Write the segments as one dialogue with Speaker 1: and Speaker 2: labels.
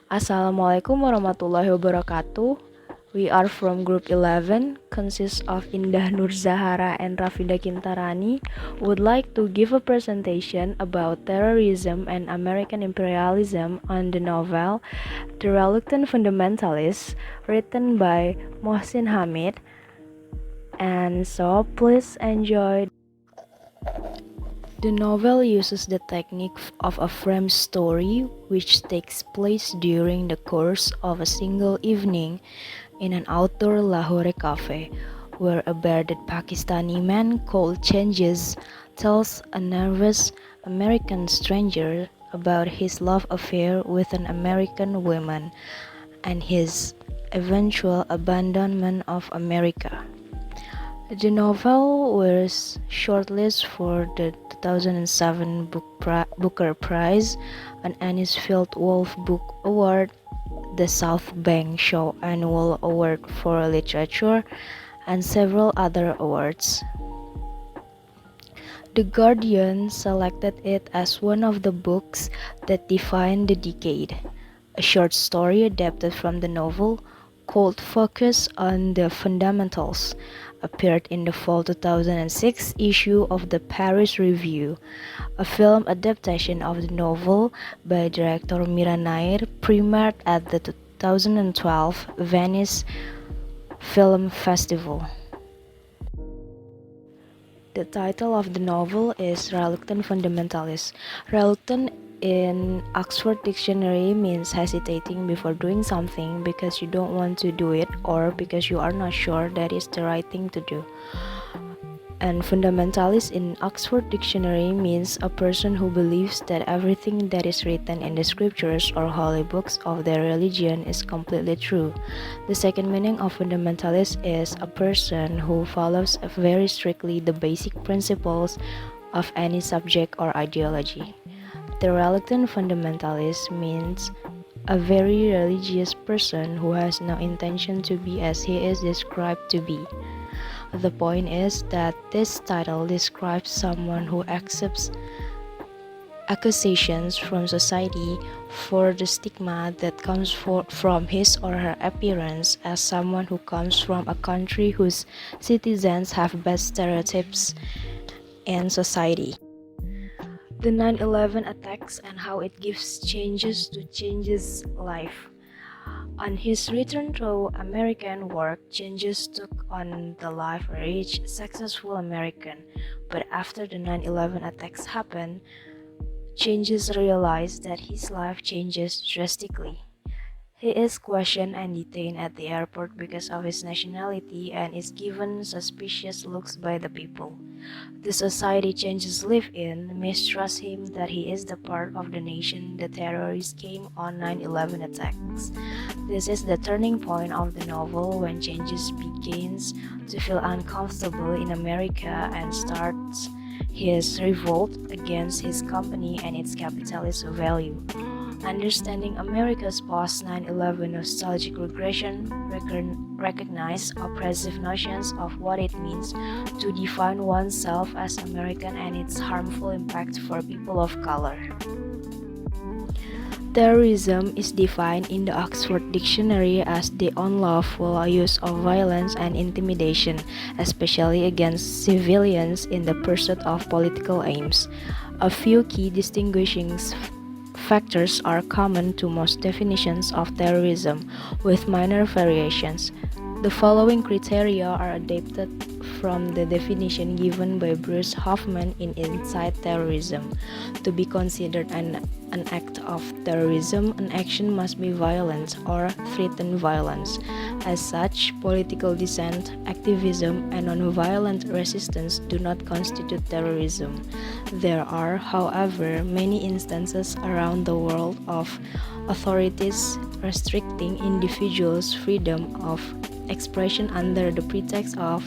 Speaker 1: Assalamualaikum warahmatullahi wabarakatuh. We are from Group 11, consists of Indah Nur Zahara and Rafida Qintarani, would like to give a presentation about terrorism and American imperialism on the novel The Reluctant Fundamentalist, written by Mohsin Hasan. And so please enjoy. The novel uses the technique of a framed story which takes place during the course of a single evening in an outdoor Lahore cafe, where a bearded Pakistani man called Changes tells a nervous American stranger about his love affair with an American woman and his eventual abandonment of America. The novel was shortlisted for the 2007 Booker Prize, an Annis Field Wolf Book Award, the South Bank Show Annual Award for Literature, and several other awards. The Guardian selected it as one of the books that defined the decade. A short story adapted from the novel, called Focus on the Fundamentals, appeared in the fall 2006 issue of the Paris Review. A film adaptation of the novel by director Mira Nair premiered at the 2012 Venice Film Festival. The title of the novel is Reluctant Fundamentalist. Reluctant in Oxford Dictionary means hesitating before doing something because you don't want to do it or because you are not sure that is the right thing to do. And fundamentalist in Oxford Dictionary means a person who believes that everything that is written in the scriptures or holy books of their religion is completely true. The second meaning of fundamentalist is a person who follows very strictly the basic principles of any subject or ideology. The reluctant fundamentalist means a very religious person who has no intention to be as he is described to be. The point is that this title describes someone who accepts accusations from society for the stigma that comes from his or her appearance as someone who comes from a country whose citizens have bad stereotypes in society. The 9/11 attacks and how it gives changes to Changes' life. On his return to American work, Changes took on the life of a rich, successful American. But after the 9/11 attacks happened, Changes realized that his life changes drastically. He is questioned and detained at the airport because of his nationality and is given suspicious looks by the people. The society Changes live in mistrust him that he is the part of the nation the terrorists came on 9/11 attacks. This is the turning point of the novel when Changes begins to feel uncomfortable in America and starts his revolt against his company and its capitalist value. Understanding America's post-9/11 nostalgic regression recognize oppressive notions of what it means to define oneself as American and its harmful impact for people of color. Terrorism is defined in the Oxford Dictionary as the unlawful use of violence and intimidation, especially against civilians in the pursuit of political aims. A few key distinguishing factors are common to most definitions of terrorism, with minor variations. The following criteria are adapted from the definition given by Bruce Hoffman in Inside Terrorism. To be considered an act of terrorism, an action must be violent or threaten violence. As such, political dissent, activism, and non-violent resistance do not constitute terrorism. There are, however, many instances around the world of authorities restricting individuals' freedom of expression under the pretext of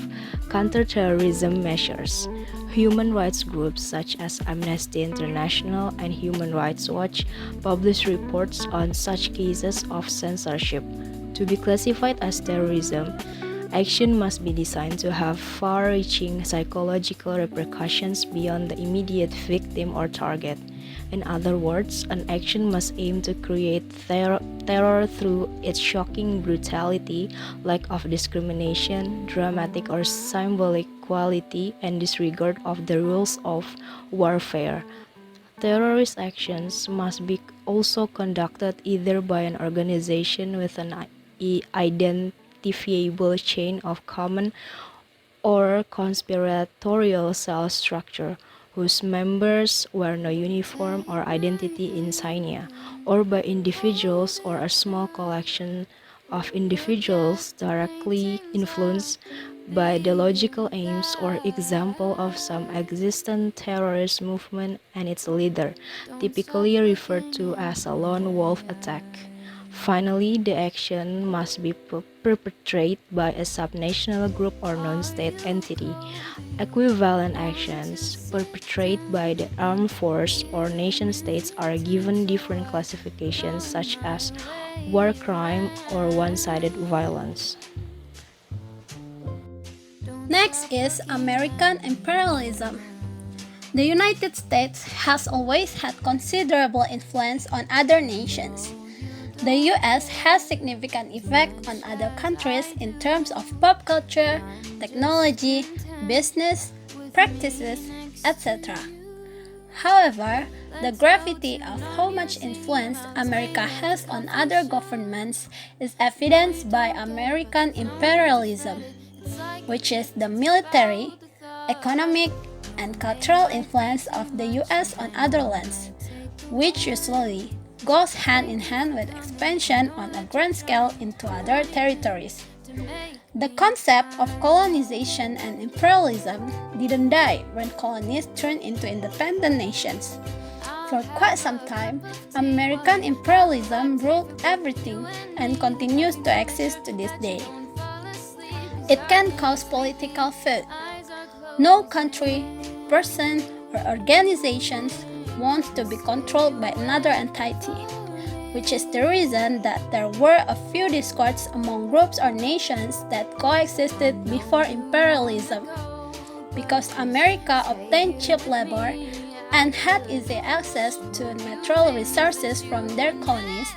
Speaker 1: counterterrorism measures. Human rights groups such as Amnesty International and Human Rights Watch publish reports on such cases of censorship. To be classified as terrorism, action must be designed to have far-reaching psychological repercussions beyond the immediate victim or target. In other words, an action must aim to create terror through its shocking brutality, lack of discrimination, dramatic or symbolic quality, and disregard of the rules of warfare. Terrorist actions must be also conducted either by an organization with an identifiable chain of command or conspiratorial cell structure whose members wear no uniform or identity insignia, or by individuals or a small collection of individuals directly influenced by the logical aims or example of some existent terrorist movement and its leader, typically referred to as a lone wolf attack. Finally, the action must be perpetrated by a subnational group or non-state entity. Equivalent actions perpetrated by the armed force or nation-states are given different classifications such as war crime or one-sided violence.
Speaker 2: Next is American imperialism. The United States has always had considerable influence on other nations. The US has significant effect on other countries in terms of pop culture, technology, business, practices, etc. However, the gravity of how much influence America has on other governments is evidenced by American imperialism, which is the military, economic, and cultural influence of the US on other lands, which usually goes hand in hand with expansion on a grand scale into other territories. The concept of colonization and imperialism didn't die when colonies turned into independent nations. For quite some time, American imperialism ruled everything and continues to exist to this day. It can cause political feud. No country, person, or organizations wants to be controlled by another entity, which is the reason that there were a few discords among groups or nations that coexisted before imperialism. Because America obtained cheap labor and had easy access to natural resources from their colonies,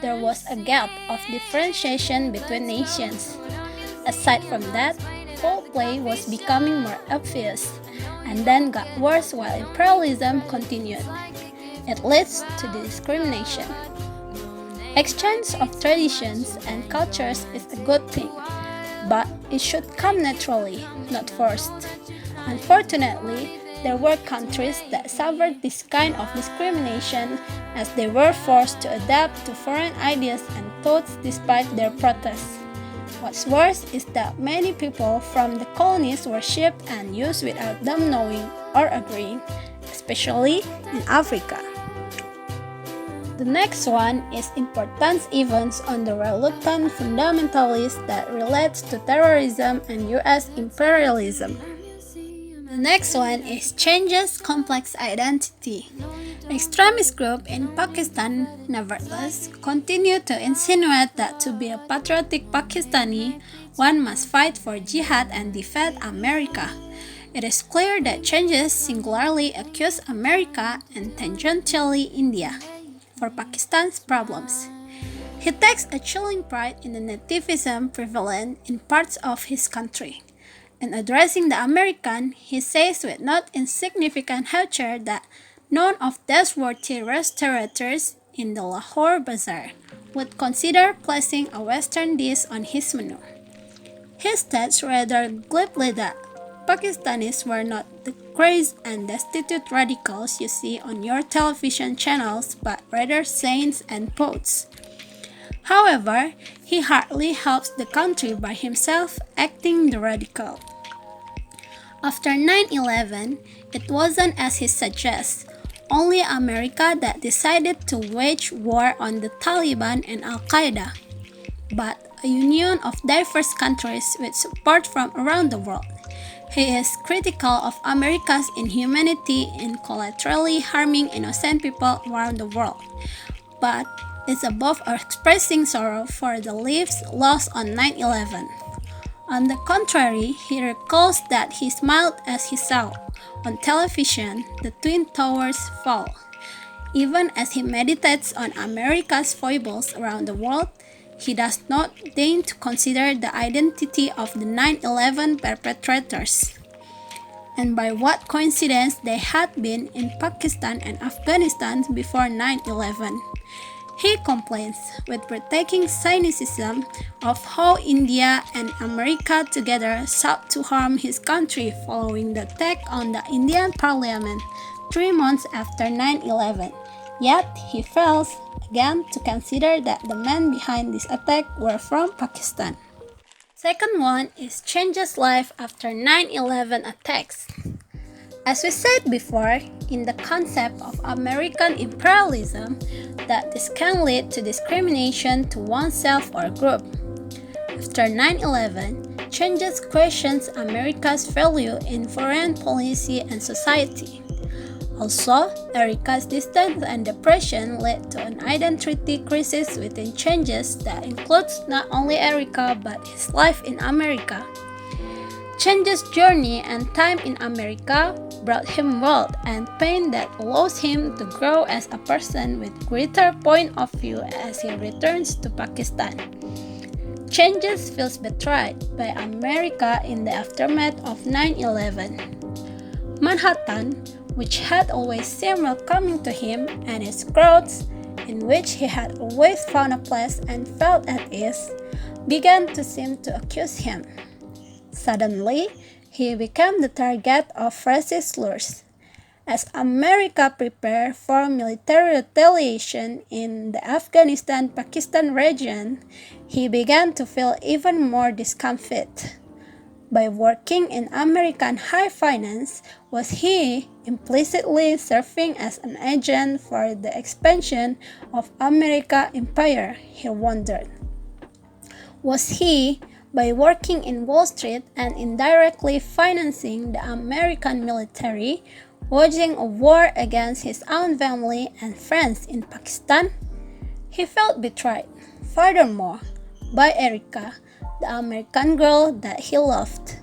Speaker 2: there was a gap of differentiation between nations. Aside from that, foul play was becoming more obvious, and then got worse while imperialism continued. It leads to discrimination. Exchange of traditions and cultures is a good thing, but it should come naturally, not forced. Unfortunately, there were countries that suffered this kind of discrimination as they were forced to adapt to foreign ideas and thoughts despite their protests. What's worse is that many people from the colonies were shipped and used without them knowing or agreeing, especially in Africa. The next one is important events on the Reluctant Fundamentalist that relates to terrorism and US imperialism. The next one is changes complex identity. Extremist group in Pakistan, nevertheless, continue to insinuate that to be a patriotic Pakistani, one must fight for jihad and defend America. It is clear that changes singularly accuse America and tangentially India for Pakistan's problems. He takes a chilling pride in the nativism prevalent in parts of his country. In addressing the American, he says with not insignificant hauteur that none of those worthy restaurateurs in the Lahore Bazaar would consider placing a Western dish on his menu. He states rather glibly that Pakistanis were not the crazed and destitute radicals you see on your television channels, but rather saints and poets. However, he hardly helps the country by himself acting the radical. After 9/11, it wasn't as he suggests, only America that decided to wage war on the Taliban and Al-Qaeda, but a union of diverse countries with support from around the world. He is critical of America's inhumanity in collaterally harming innocent people around the world, but is above expressing sorrow for the lives lost on 9/11. On the contrary, he recalls that he smiled as he saw, on television, the Twin Towers fall. Even as he meditates on America's foibles around the world, he does not deign to consider the identity of the 9/11 perpetrators, and by what coincidence they had been in Pakistan and Afghanistan before 9/11. He complains with breathtaking cynicism of how India and America together sought to harm his country following the attack on the Indian parliament 3 months after 9/11. Yet he fails again to consider that the men behind this attack were from Pakistan. Second one is changes life after 9/11 attacks. As we said before, in the concept of American imperialism, that this can lead to discrimination to oneself or group. After 9/11, changes questions America's value in foreign policy and society. Also, Erica's distance and depression led to an identity crisis within changes that includes not only Erica but his life in America. Change's journey and time in America brought him wealth and pain that allows him to grow as a person with greater point of view as he returns to Pakistan. Changes feels betrayed by America in the aftermath of 9/11. Manhattan, which had always seemed welcoming to him, and its crowds, in which he had always found a place and felt at ease, began to seem to accuse him. Suddenly, he became the target of racist slurs. As America prepared for military retaliation in the Afghanistan-Pakistan region, he began to feel even more discomfort. By working in American high finance, was he implicitly serving as an agent for the expansion of American empire, he wondered. Was he, by working in Wall Street and indirectly financing the American military, waging a war against his own family and friends in Pakistan? He felt betrayed, furthermore, by Erica, the American girl that he loved,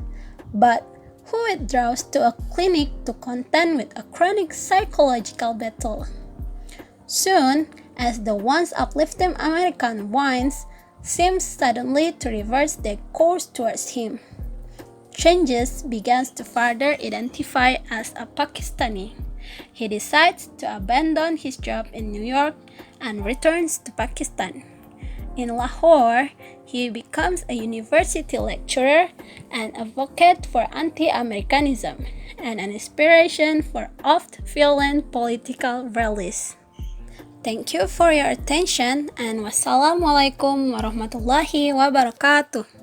Speaker 2: but who withdraws to a clinic to contend with a chronic psychological battle. Soon, as the once uplifting American winds seems suddenly to reverse their course towards him, changes begins to further identify as a Pakistani. He decides to abandon his job in New York and returns to Pakistan. In Lahore, he becomes a university lecturer, an advocate for anti-Americanism, and an inspiration for oft-violent political rallies. Thank you for your attention, and wassalamualaikum warahmatullahi wabarakatuh.